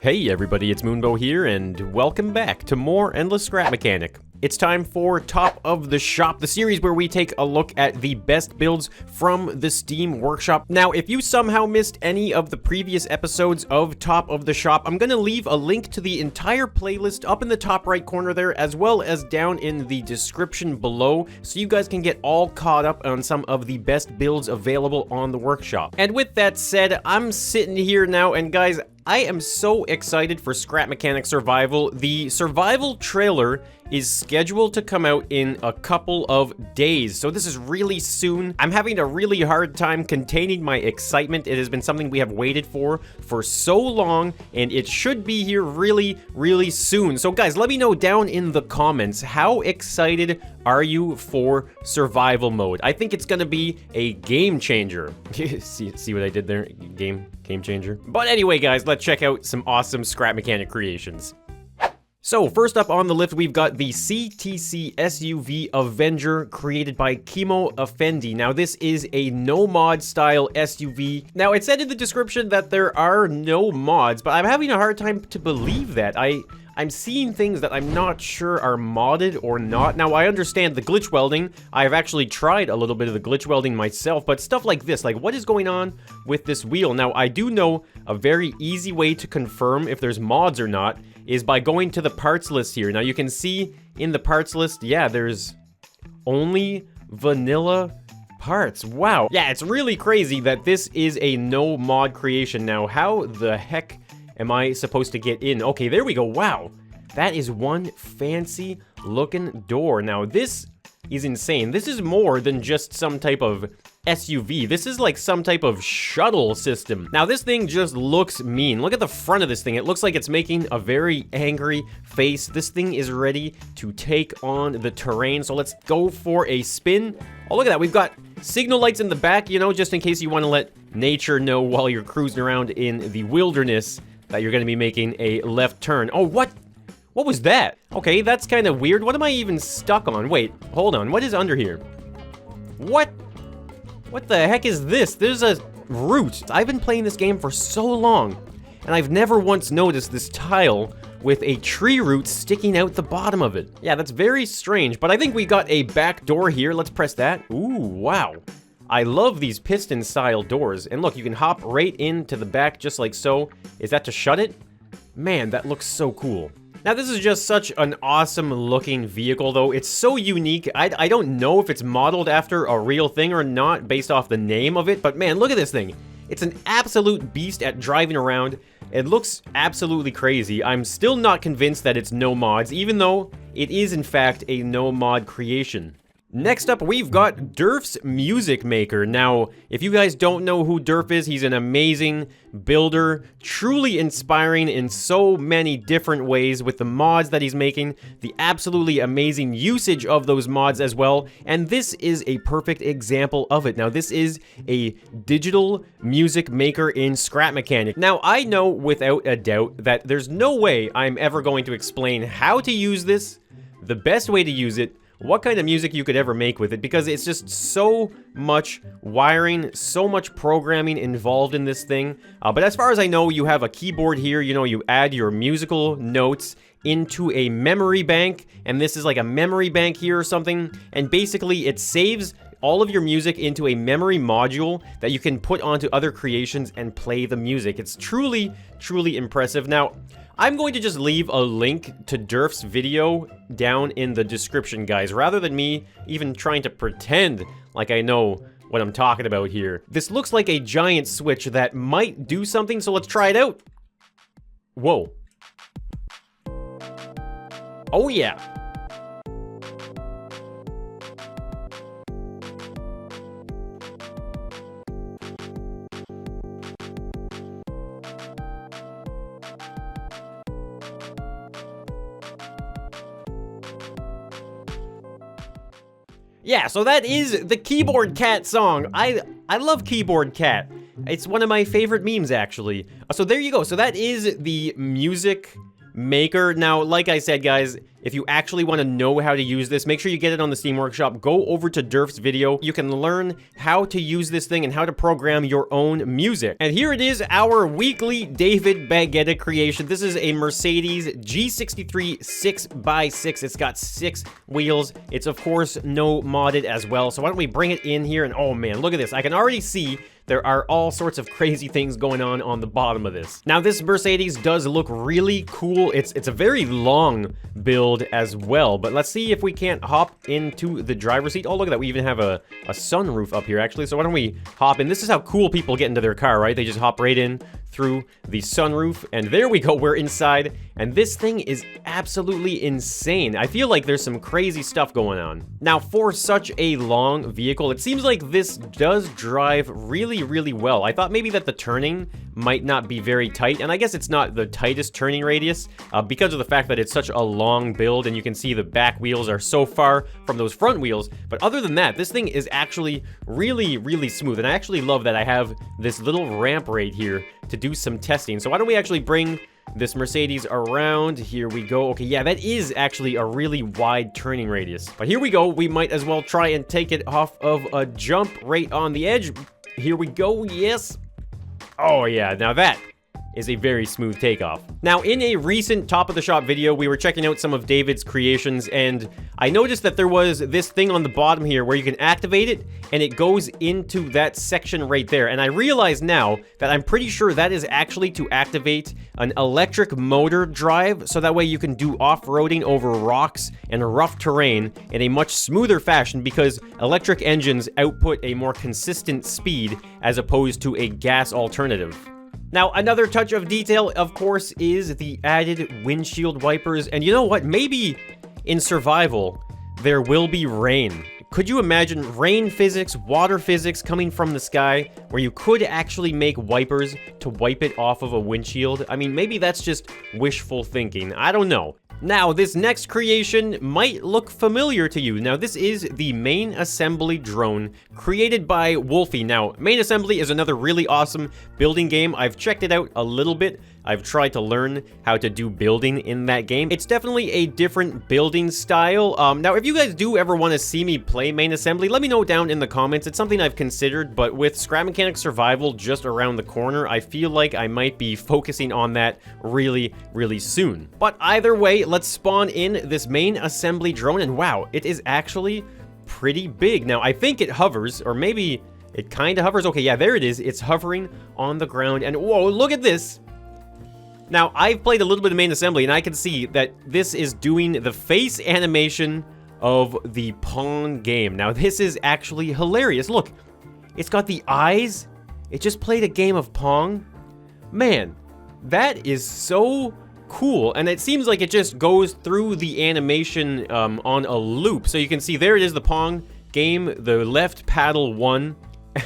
Hey everybody, it's Moonbo here, and welcome back to more Endless Scrap Mechanic. It's time for Top of the Shop, the series where we take a look at the best builds from the Steam Workshop. Now, if you somehow missed any of the previous episodes of Top of the Shop, I'm gonna leave a link to the entire playlist up in the top right corner there, as well as down in the description below, so you guys can get all caught up on some of the best builds available on the workshop. And with that said, I'm sitting here now, and guys, I am so excited for Scrap Mechanic Survival. The Survival trailer is scheduled to come out in a couple of days, so this is really soon. I'm having a really hard time containing my excitement. It has been something we have waited for so long, and it should be here really, really soon. So guys, let me know down in the comments, how excited are you for Survival Mode? I think it's gonna be a game changer. see what I did there? Game changer. But anyway, guys, let's check out some awesome Scrap Mechanic creations. So, first up on the list, we've got the CTC SUV Avenger, created by Kimo Effendi. Now, this is a no-mod style SUV. Now, it said in the description that there are no mods, but I'm having a hard time to believe that. I'm seeing things that I'm not sure are modded or not. Now, I understand the glitch welding. I've actually tried a little bit of the glitch welding myself, but stuff like this, like what is going on with this wheel? Now, I do know a very easy way to confirm if there's mods or not is by going to the parts list here. Now, you can see in the parts list, yeah, there's only vanilla parts. Wow. Yeah, it's really crazy that this is a no mod creation. Now, how the heck am I supposed to get in? Okay, there we go. Wow. That is one fancy looking door. Now, this is insane. This is more than just some type of SUV. This is like some type of shuttle system. Now, this thing just looks mean. Look at the front of this thing. It looks like it's making a very angry face. This thing is ready to take on the terrain. So let's go for a spin. Oh, look at that. We've got signal lights in the back, you know, just in case you want to let nature know while you're cruising around in the wilderness that you're going to be making a left turn. Oh, what? What was that? Okay, that's kind of weird. What am I even stuck on? Wait, hold on. What is under here? What? What the heck is this? There's a root. I've been playing this game for so long, and I've never once noticed this tile with a tree root sticking out the bottom of it. Yeah, that's very strange, but I think we got a back door here. Let's press that. Ooh, wow. I love these piston-style doors. And look, you can hop right into the back just like so. Is that to shut it? Man, that looks so cool. Now, this is just such an awesome-looking vehicle, though. It's so unique. I don't know if it's modeled after a real thing or not based off the name of it, but man, look at this thing. It's an absolute beast at driving around. It looks absolutely crazy. I'm still not convinced that it's no mods, even though it is, in fact, a no-mod creation. Next up, we've got Durf's Music Maker. Now, if you guys don't know who Durf is, he's an amazing builder, truly inspiring in so many different ways with the mods that he's making, the absolutely amazing usage of those mods as well, and this is a perfect example of it. Now, this is a digital music maker in Scrap Mechanic. Now, I know without a doubt that there's no way I'm ever going to explain how to use this, the best way to use it, what kind of music you could ever make with it, because it's just so much wiring, so much programming involved in this thing. But as far as I know, you have a keyboard here, you know, you add your musical notes into a memory bank, and this is like a memory bank here or something, and basically it saves all of your music into a memory module that you can put onto other creations and play the music. It's truly, truly impressive. Now, I'm going to just leave a link to Durf's video down in the description, guys, rather than me even trying to pretend like I know what I'm talking about here. This looks like a giant switch that might do something, so let's try it out. Whoa. Oh, yeah. Yeah, so that is the Keyboard Cat song. I love Keyboard Cat. It's one of my favorite memes, actually. So there you go. So that is the music maker. Now, like I said, guys, if you actually want to know how to use this, make sure you get it on the Steam Workshop. Go over to Durf's video. You can learn how to use this thing and how to program your own music. And here it is, our weekly David Baguetta creation. This is a Mercedes G63 6x6. It's got 6 wheels. It's, of course, no modded as well. So why don't we bring it in here? And oh man, look at this. I can already see there are all sorts of crazy things going on the bottom of this. Now, this Mercedes does look really cool. It's a very long build as well, but let's see if we can't hop into the driver's seat. Oh, look at that. We even have a sunroof up here, actually. So why don't we hop in? This is how cool people get into their car, right? They just hop right in through the sunroof, and there we go, we're inside, and this thing is absolutely insane. I feel like there's some crazy stuff going on. Now, for such a long vehicle, it seems like this does drive really, really well. I thought maybe that the turning might not be very tight, and I guess it's not the tightest turning radius because of the fact that it's such a long build, and you can see the back wheels are so far from those front wheels, but other than that, this thing is actually really, really smooth, and I actually love that I have this little ramp right here to do some testing. So why don't we actually bring this Mercedes around? Here we go. Okay, yeah, that is actually a really wide turning radius. But here we go. We might as well try and take it off of a jump right on the edge. Here we go. Yes. Oh, yeah. Now that is a very smooth takeoff. Now, in a recent Top of the Shop video, we were checking out some of David's creations, and I noticed that there was this thing on the bottom here where you can activate it, and it goes into that section right there. And I realize now that I'm pretty sure that is actually to activate an electric motor drive, so that way you can do off-roading over rocks and rough terrain in a much smoother fashion, because electric engines output a more consistent speed as opposed to a gas alternative. Now, another touch of detail, of course, is the added windshield wipers. And you know what? Maybe in survival, there will be rain. Could you imagine rain physics, water physics coming from the sky, where you could actually make wipers to wipe it off of a windshield? I mean, maybe that's just wishful thinking. I don't know. Now, this next creation might look familiar to you. Now, this is the main assembly drone created by Wolfie. Now, main assembly is another really awesome building game. I've checked it out a little bit. I've tried to learn how to do building in that game. It's definitely a different building style. Now, if you guys do ever want to see me play main assembly, let me know down in the comments. It's something I've considered, but with Scrap Mechanic Survival just around the corner, I feel like I might be focusing on that really, really soon. But either way, let's spawn in this main assembly drone, and wow, it is actually pretty big. Now, I think it hovers, or maybe it kind of hovers. Okay, yeah, there it is. It's hovering on the ground, and whoa, look at this. Now, I've played a little bit of main assembly, and I can see that this is doing the face animation of the Pong game. Now, this is actually hilarious. Look, it's got the eyes. It just played a game of Pong. Man, that is so cool, and it seems like it just goes through the animation on a loop. So you can see there it is, the Pong game, the left paddle 1,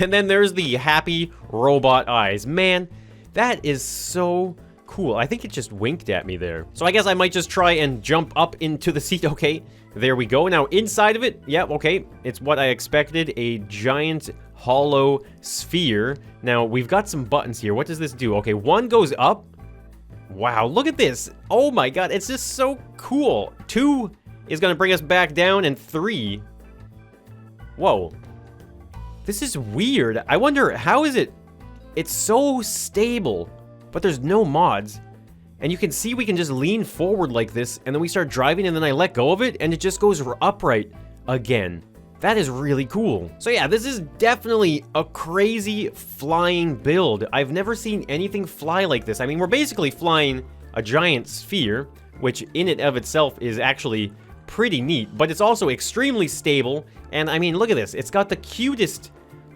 and then there's the happy robot eyes. Man, that is so cool. I think it just winked at me there. So I guess I might just try and jump up into the seat. Okay, there we go. Now inside of it, yeah, okay, it's what I expected, a giant hollow sphere. Now we've got some buttons here. What does this do? Okay, 1 goes up. Wow, look at this. Oh my god, it's just so cool. 2 is gonna bring us back down, and 3. Whoa. This is weird. I wonder, how is it? It's so stable, but there's no mods. And you can see we can just lean forward like this, and then we start driving, and then I let go of it, and it just goes upright again. That is really cool. So yeah, this is definitely a crazy flying build. I've never seen anything fly like this. I mean, we're basically flying a giant sphere, which in and of itself is actually pretty neat, but it's also extremely stable. And I mean, look at this. It's got the cutest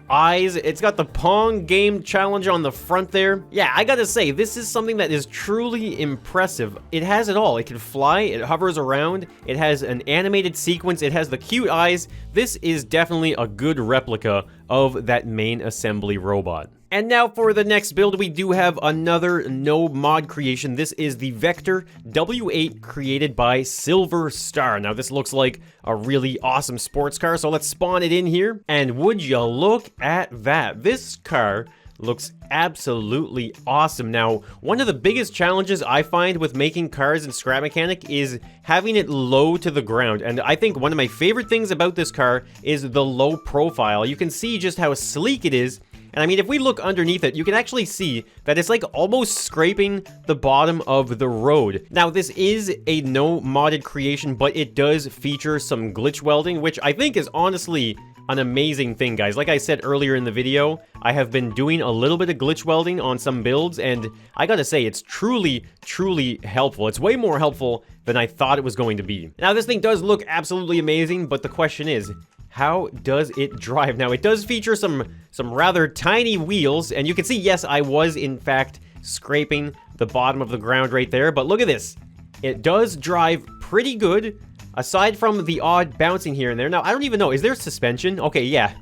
eyes. It's got the Pong game challenge on the front there. Yeah, I gotta say, this is something that is truly impressive. It has it all. It can fly, it hovers around, it has an animated sequence, it has the cute eyes. This is definitely a good replica of that main assembly robot. And now for the next build, we do have another no mod creation. This is the Vector W8 created by Silver Star. Now this looks like a really awesome sports car, so let's spawn it in here. And would you look at that? This car looks absolutely awesome. Now, one of the biggest challenges I find with making cars in Scrap Mechanic is having it low to the ground. And I think one of my favorite things about this car is the low profile. You can see just how sleek it is. And I mean, if we look underneath it, you can actually see that it's like almost scraping the bottom of the road. Now, this is a no modded creation, but it does feature some glitch welding, which I think is honestly an amazing thing, guys. Like I said earlier in the video, I have been doing a little bit of glitch welding on some builds, and I gotta say, it's truly, truly helpful. It's way more helpful than I thought it was going to be. Now, this thing does look absolutely amazing, but the question is, how does it drive? Now, it does feature some rather tiny wheels, and you can see, yes, I was, in fact, scraping the bottom of the ground right there, but look at this. It does drive pretty good, aside from the odd bouncing here and there. Now, I don't even know, is there suspension? Okay, yeah.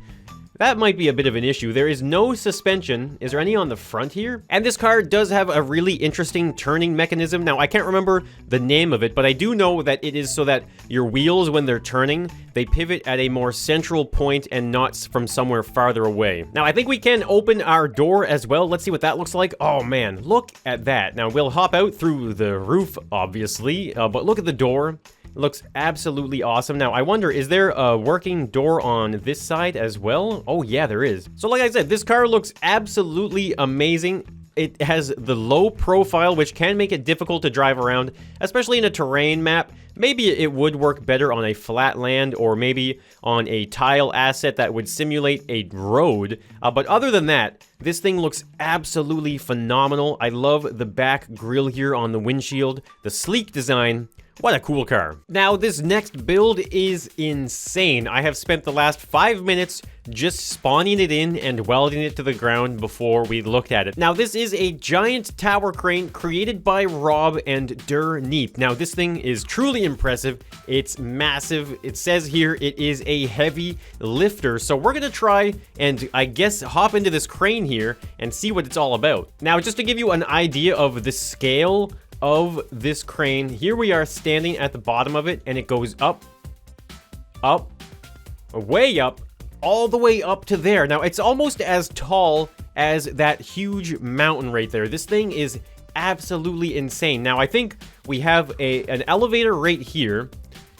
That might be a bit of an issue. There is no suspension. Is there any on the front here? And this car does have a really interesting turning mechanism. Now, I can't remember the name of it, but I do know that it is so that your wheels, when they're turning, they pivot at a more central point and not from somewhere farther away. Now, I think we can open our door as well. Let's see what that looks like. Oh, man, look at that. Now, we'll hop out through the roof, obviously, but look at the door. It looks absolutely awesome. Now, I wonder, is there a working door on this side as well? Oh, yeah, there is. So, like I said, this car looks absolutely amazing. It has the low profile, which can make it difficult to drive around, especially in a terrain map. Maybe it would work better on a flat land or maybe on a tile asset that would simulate a road. But other than that, this thing looks absolutely phenomenal. I love the back grille here on the windshield, the sleek design. What a cool car. Now, this next build is insane. I have spent the last 5 minutes just spawning it in and welding it to the ground before we looked at it. Now, this is a giant tower crane created by Rob and Durf. Now, this thing is truly impressive. It's massive. It says here it is a heavy lifter. So we're gonna try and, I guess, hop into this crane here and see what it's all about. Now, just to give you an idea of the scale of this crane, here we are standing at the bottom of it, and it goes up, way up, all the way up to there. Now, it's almost as tall as that huge mountain right there. This thing is absolutely insane. Now, I think we have an elevator right here.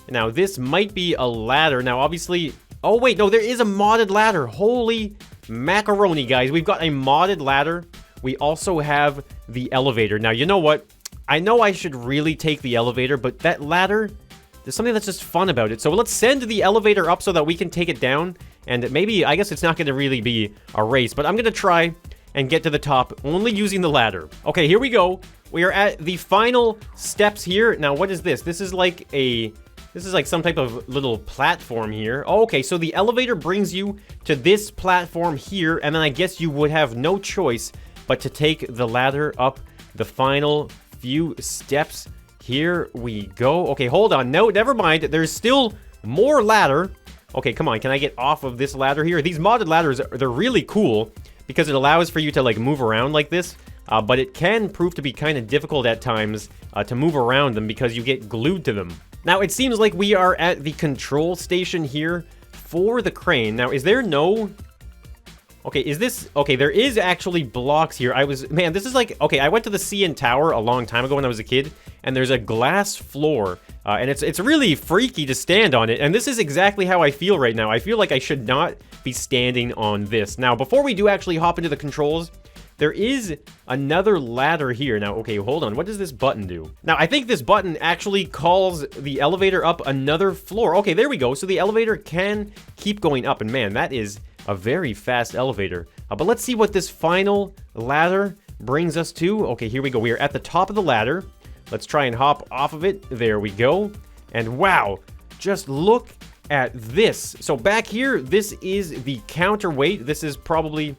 Now, this might be a ladder. Now, obviously, oh wait, no, there is a modded ladder. Holy macaroni, guys. We've got a modded ladder. We also have the elevator. Now, you know what? I know I should really take the elevator, but that ladder, there's something that's just fun about it. So let's send the elevator up so that we can take it down. And maybe, I guess it's not going to really be a race, but I'm going to try and get to the top only using the ladder. Okay, here we go. We are at the final steps here. Now, what is this? This is like some type of little platform here. Oh, okay, so the elevator brings you to this platform here, and then I guess you would have no choice but to take the ladder up the final few steps. Here we go. Okay, hold on. No, never mind. There's still more ladder. Okay, come on. Can I get off of this ladder here? These modded ladders, they're really cool because it allows for you to like move around like this. But it can prove to be kind of difficult at times to move around them because you get glued to them. Now, it seems like we are at the control station here for the crane. Now, is there no... Okay, is this... Okay, there is actually blocks here. Man, this is like... Okay, I went to the CN Tower a long time ago when I was a kid, and there's a glass floor, and it's really freaky to stand on it, and this is exactly how I feel right now. I feel like I should not be standing on this. Now, before we do actually hop into the controls, there is another ladder here. Now, okay, hold on. What does this button do? Now, I think this button actually calls the elevator up another floor. Okay, there we go. So the elevator can keep going up, and man, that is a very fast elevator. But let's see what this final ladder brings us to. Okay, here we go. We are at the top of the ladder. Let's try and hop off of it. There we go. And wow, just look at this. So back here, this is the counterweight. This is probably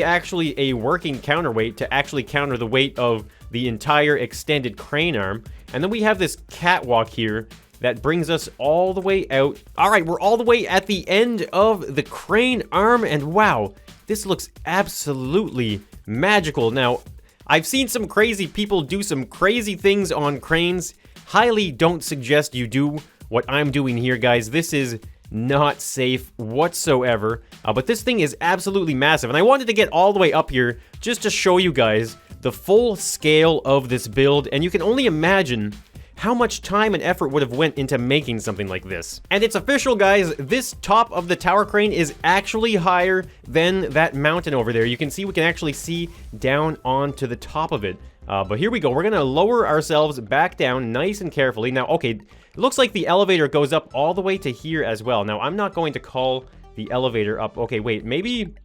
actually a working counterweight to actually counter the weight of the entire extended crane arm. And then we have this catwalk here that brings us all the way out. All right, we're all the way at the end of the crane arm, and wow, this looks absolutely magical. Now, I've seen some crazy people do some crazy things on cranes. Highly don't suggest you do what I'm doing here, guys. This is not safe whatsoever. But this thing is absolutely massive, and I wanted to get all the way up here just to show you guys the full scale of this build, and you can only imagine how much time and effort would have went into making something like this. And it's official, guys, this top of the tower crane is actually higher than that mountain over there. You can see, we can actually see down onto the top of it. But here we go, we're gonna lower ourselves back down nice and carefully. Now, okay, it looks like the elevator goes up all the way to here as well. Now, I'm not going to call the elevator up. Okay, wait, maybe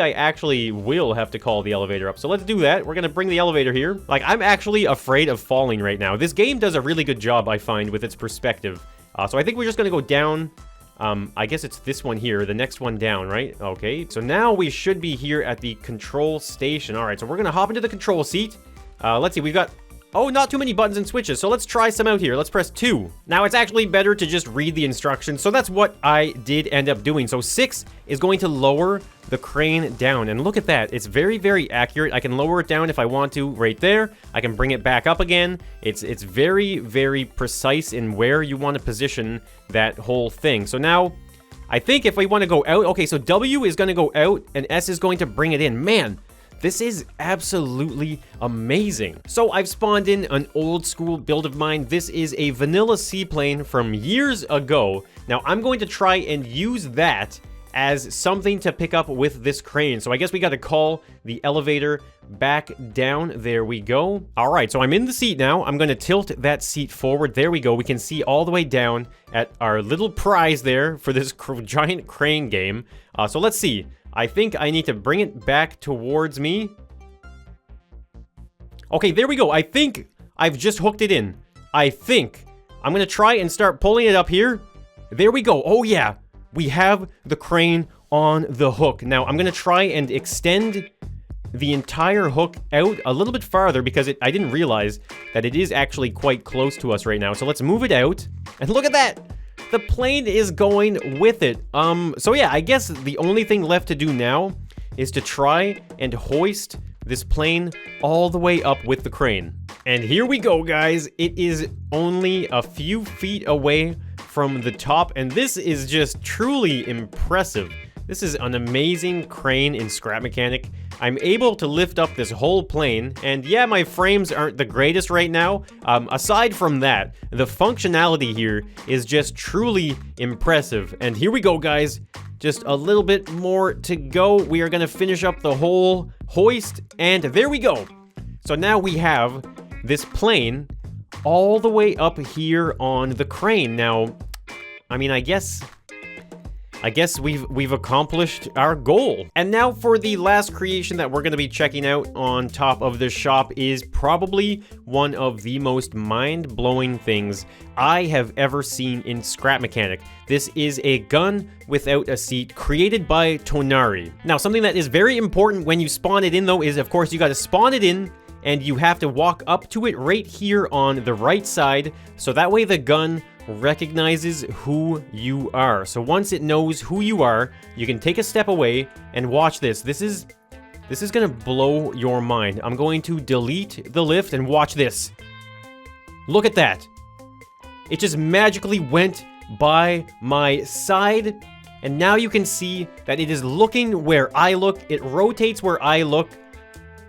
I actually will have to call the elevator up. So let's do that. We're gonna bring the elevator here. Like, I'm actually afraid of falling right now. This game does a really good job, I find, with its perspective. So I think we're just gonna go down. I guess it's this one here, the next one down, right? Okay, so now we should be here at the control station. All right, so we're gonna hop into the control seat. Let's see, we've got... Oh, not too many buttons and switches, so let's try some out here. Let's press 2. Now, it's actually better to just read the instructions, so that's what I did end up doing. So 6 is going to lower the crane down, and look at that. It's very, very accurate. I can lower it down if I want to right there. I can bring it back up again. It's very, very precise in where you want to position that whole thing. So now, I think if we want to go out... Okay, so W is going to go out, and S is going to bring it in. Man, this is absolutely amazing. So I've spawned in an old school build of mine. This is a vanilla seaplane from years ago. Now I'm going to try and use that as something to pick up with this crane. So I guess we got to call the elevator back down. There we go. All right, so I'm in the seat now. I'm going to tilt that seat forward. There we go. We can see all the way down at our little prize there for this giant crane game. So let's see. I think I need to bring it back towards me. Okay, there we go. I think I've just hooked it in. I think. I'm going to try and start pulling it up here. There we go. Oh, yeah. We have the crane on the hook. Now, I'm going to try and extend the entire hook out a little bit farther because I didn't realize that it is actually quite close to us right now. So let's move it out. And look at that. The plane is going with it. So yeah, I guess the only thing left to do now is to try and hoist this plane all the way up with the crane. And here we go, guys. It is only a few feet away from the top, and this is just truly impressive. This is an amazing crane in Scrap Mechanic. I'm able to lift up this whole plane, and yeah, my frames aren't the greatest right now. Aside from that, the functionality here is just truly impressive. And here we go, guys. Just a little bit more to go. We are gonna finish up the whole hoist, and there we go. So now we have this plane all the way up here on the crane. Now, I mean, I guess we've accomplished our goal. And now for the last creation that we're going to be checking out on top of this shop is probably one of the most mind-blowing things I have ever seen in Scrap Mechanic. This is a gun without a seat created by Tonari. Now, something that is very important when you spawn it in, though, is of course you got to spawn it in and you have to walk up to it right here on the right side, so that way the gun recognizes who you are. So once it knows who you are, you can take a step away and watch this. This is gonna blow your mind. I'm going to delete the lift and watch this. Look at that. It just magically went by my side, and now you can see that it is looking where I look. It rotates where I look.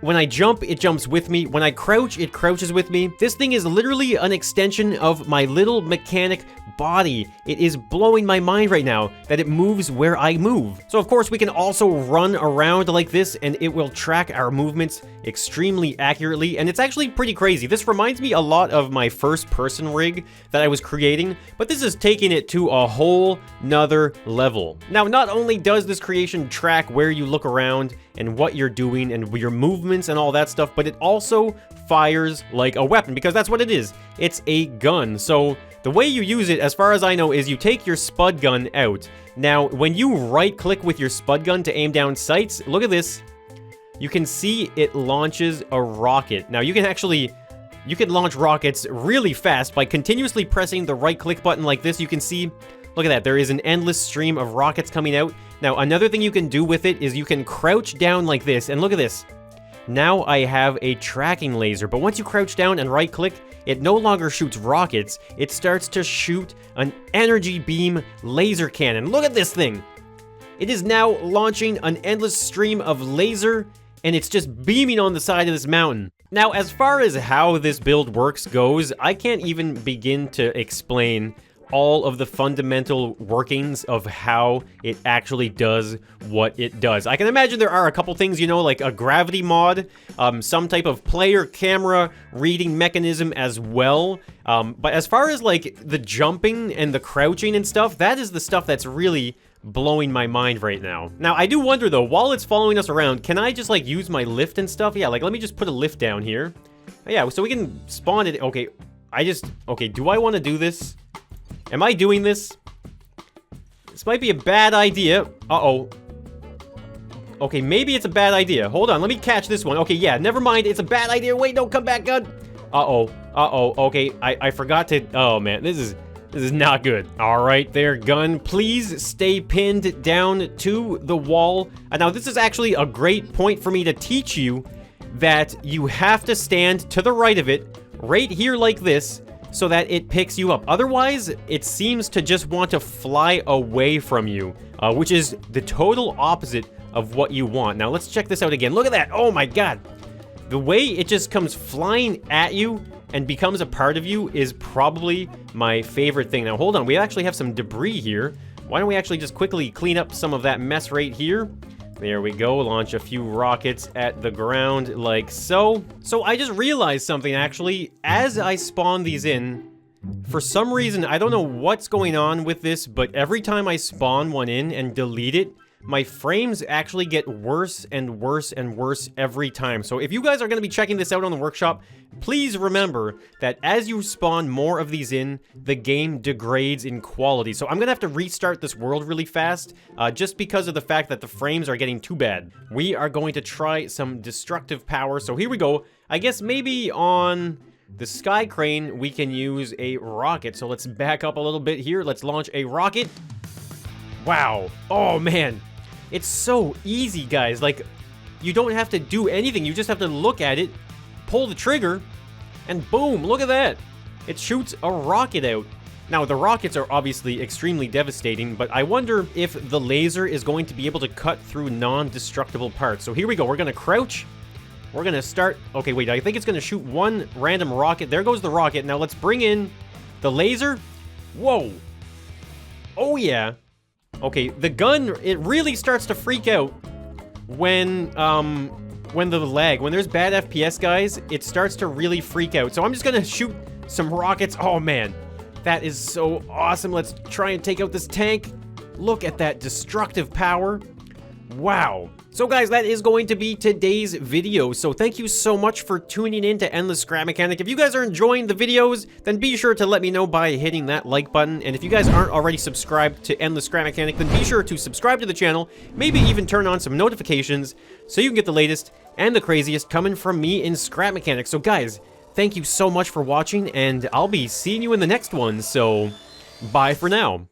When I jump, it jumps with me. When I crouch, it crouches with me. This thing is literally an extension of my little mechanic body. It is blowing my mind right now that it moves where I move. So of course we can also run around like this and it will track our movements extremely accurately, and it's actually pretty crazy. This reminds me a lot of my first person rig that I was creating, but this is taking it to a whole nother level. Now, not only does this creation track where you look around and what you're doing and your movements and all that stuff, but it also fires like a weapon, because that's what it is. It's a gun. So the way you use it, as far as I know, is you take your spud gun out. Now, when you right-click with your spud gun to aim down sights, look at this. You can see it launches a rocket. Now, you can launch rockets really fast by continuously pressing the right-click button like this. You can see, look at that, there is an endless stream of rockets coming out. Now, another thing you can do with it is you can crouch down like this, and look at this. now I have a tracking laser. But once you crouch down and right-click, it no longer shoots rockets. It starts to shoot an energy beam laser cannon. Look at this thing. It is now launching an endless stream of laser, and it's just beaming on the side of this mountain. Now, as far as how this build works goes, I can't even begin to explain all of the fundamental workings of how it actually does what it does. I can imagine there are a couple things, you know, like a gravity mod, some type of player camera reading mechanism as well. But as far as like the jumping and the crouching and stuff, that is the stuff that's really blowing my mind right now. Now, I do wonder though, while it's following us around, can I just like use my lift and stuff? Yeah, like let me just put a lift down here. Yeah, so we can spawn it. Okay, okay, do I want to do this? Am I doing this? This might be a bad idea. Uh-oh. Okay, maybe it's a bad idea. Hold on, let me catch this one. Okay, yeah, never mind. It's a bad idea. Wait, no, come back, gun. Uh-oh. Uh-oh. Okay, I forgot to... Oh, man, this is not good. All right, there, gun. Please stay pinned down to the wall. Now, this is actually a great point for me to teach you that you have to stand to the right of it, right here like this, so that it picks you up. Otherwise, it seems to just want to fly away from you, which is the total opposite of what you want. Now, let's check this out again. Look at that. Oh, my God. The way it just comes flying at you and becomes a part of you is probably my favorite thing. Now, hold on. We actually have some debris here. Why don't we actually just quickly clean up some of that mess right here? There we go. Launch a few rockets at the ground like so. So I just realized something, actually. As I spawn these in, for some reason, I don't know what's going on with this, but every time I spawn one in and delete it, my frames actually get worse and worse and worse every time. So if you guys are going to be checking this out on the workshop, please remember that as you spawn more of these in, the game degrades in quality. So I'm going to have to restart this world really fast, just because of the fact that the frames are getting too bad. We are going to try some destructive power. So here we go. I guess maybe on the sky crane, we can use a rocket. So let's back up a little bit here. Let's launch a rocket. Wow. Oh, man. It's so easy, guys. Like, you don't have to do anything. You just have to look at it, pull the trigger, and boom, look at that. It shoots a rocket out. Now, the rockets are obviously extremely devastating, but I wonder if the laser is going to be able to cut through non-destructible parts. So here we go. We're going to crouch. We're going to start. Okay, wait. I think it's going to shoot one random rocket. There goes the rocket. Now, let's bring in the laser. Whoa. Oh, yeah. Okay, the gun, it really starts to freak out when there's bad FPS, guys, it starts to really freak out. So I'm just gonna shoot some rockets. Oh, man, that is so awesome. Let's try and take out this tank. Look at that destructive power. Wow. So guys, that is going to be today's video. So thank you so much for tuning in to Endless Scrap Mechanic. If you guys are enjoying the videos, then be sure to let me know by hitting that like button. And if you guys aren't already subscribed to Endless Scrap Mechanic, then be sure to subscribe to the channel. Maybe even turn on some notifications so you can get the latest and the craziest coming from me in Scrap Mechanic. So guys, thank you so much for watching, and I'll be seeing you in the next one. So bye for now.